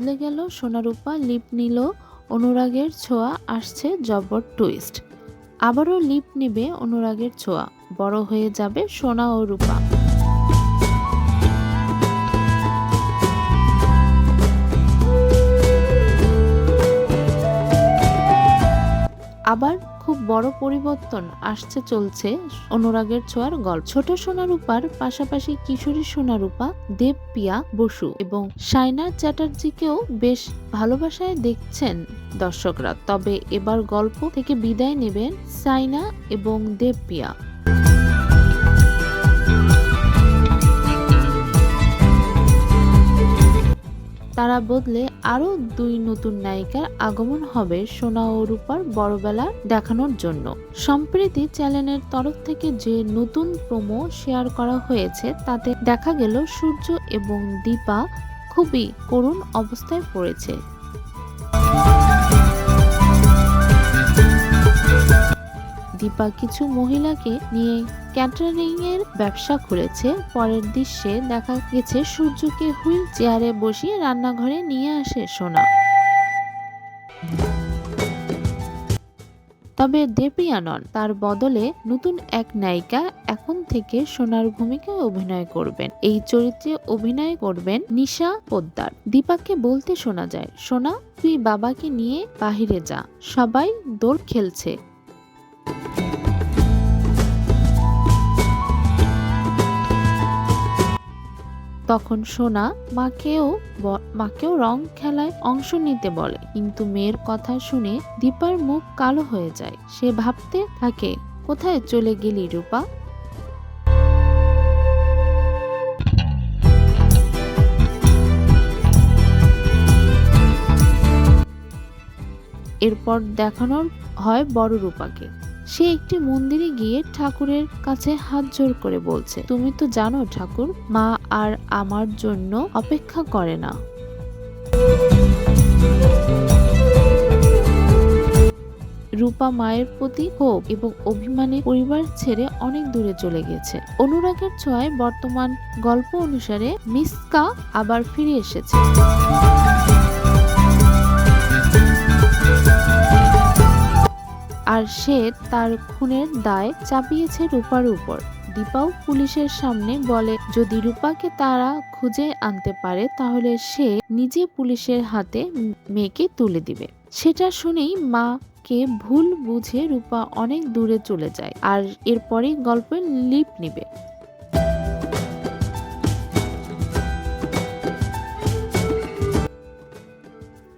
বদলে গেল, সোনারূপা লিপ নিল, অনুরাগের ছোঁয়া আসছে জবর টুইস্ট। আবারও লিপ নিবে অনুরাগের ছোঁয়া, বড় হয়ে যাবে সোনা ও রূপা। আবার খুব বড় পরিবর্তন আসছে চলছে অনুরাগের ছোঁয়ার গল্প। ছোট সোনারূপার পাশাপাশি কিশোরী সোনারূপা দেবপ্রিয়া বসু এবং সাইনা চ্যাটার্জিকেও বেশ ভালোবাসায় দেখছেন দর্শকরা। তবে এবার গল্প থেকে বিদায় নেবেন সাইনা এবং দেবপ্রিয়া। তারা বদলে আরো দুই নতুন নায়িকার আগমন হবে সোনা ও রূপার বড়বেলা দেখানোর জন্য। সম্প্রতি চ্যানেলের তরফ থেকে যে নতুন প্রোমো শেয়ার করা হয়েছে তাতে দেখা গেল সূর্য এবং দীপা খুবই করুণ অবস্থায় পড়েছে। দীপা কিছু মহিলাকে নিয়ে ক্যাটারিং এর ব্যবসা খুলেছে। পরের দৃশ্যে দেখা গেছে সূর্যকে হুইল চেয়ারে বসিয়ে রান্নাঘরে নিয়ে আসে সোনা। তবে দেবপ্রিয়া নন, তার বদলে নতুন এক নায়িকা এখন থেকে সোনার ভূমিকায় অভিনয় করবেন। এই চরিত্রে অভিনয় করবেন নিশা পোদ্দার। দীপাকে বলতে শোনা যায়, সোনা তুই বাবাকে নিয়ে বাহিরে যা, সবাই দোল খেলছে। তখন সোনা মাকেও রং খেলায় অংশ নিতে বলে, কিন্তু মেয়ের কথা শুনে দীপার মুখ কালো হয়ে যায়। সে ভাবতে থাকে, কোথায় চলে গেলি রূপা। এরপর দেখানো হয় বড় রূপাকে। সে একটি মন্দিরে গিয়ে ঠাকুরের কাছে হাত জোড় করে বলছে, তুমি তো জানো ঠাকুর, মা আর আমার জন্য অপেক্ষা করে না। রূপা মায়ের প্রতি ক্ষোভ এবং অভিমানে পরিবার ছেড়ে অনেক দূরে চলে গেছে। অনুরাগের ছোঁয়ায় বর্তমান গল্প অনুসারে মিসকা আবার ফিরে এসেছে। আর সে তার খুনের দায় চাপিয়েছে রূপার উপর। দীপাও পুলিশের সামনে বলে, যদি রূপাকে তারা খুঁজে আনতে পারে তাহলে সে নিজে পুলিশের হাতে মেয়েকে তুলে দিবে। সেটা শুনেই মাকে ভুল বুঝে রূপা অনেক দূরে চলে যায়। আর এরপরই গল্পে লিপ নিবে।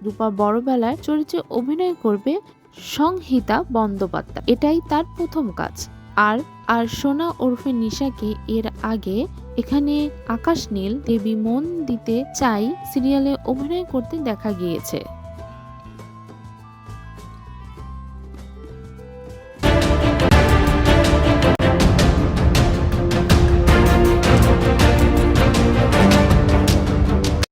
রূপা বড়বেলায় চরিত্রে অভিনয় করবে সংহিতা বন্দ্যোপাধ্যায়, এটাই তার প্রথম কাজ। আর সোনা ওরফে নিশাকে এর আগে এখানে আকাশ নীল, দেবী মন দিতে চাই সিরিয়ালে অভিনয় করতে দেখা গিয়েছে।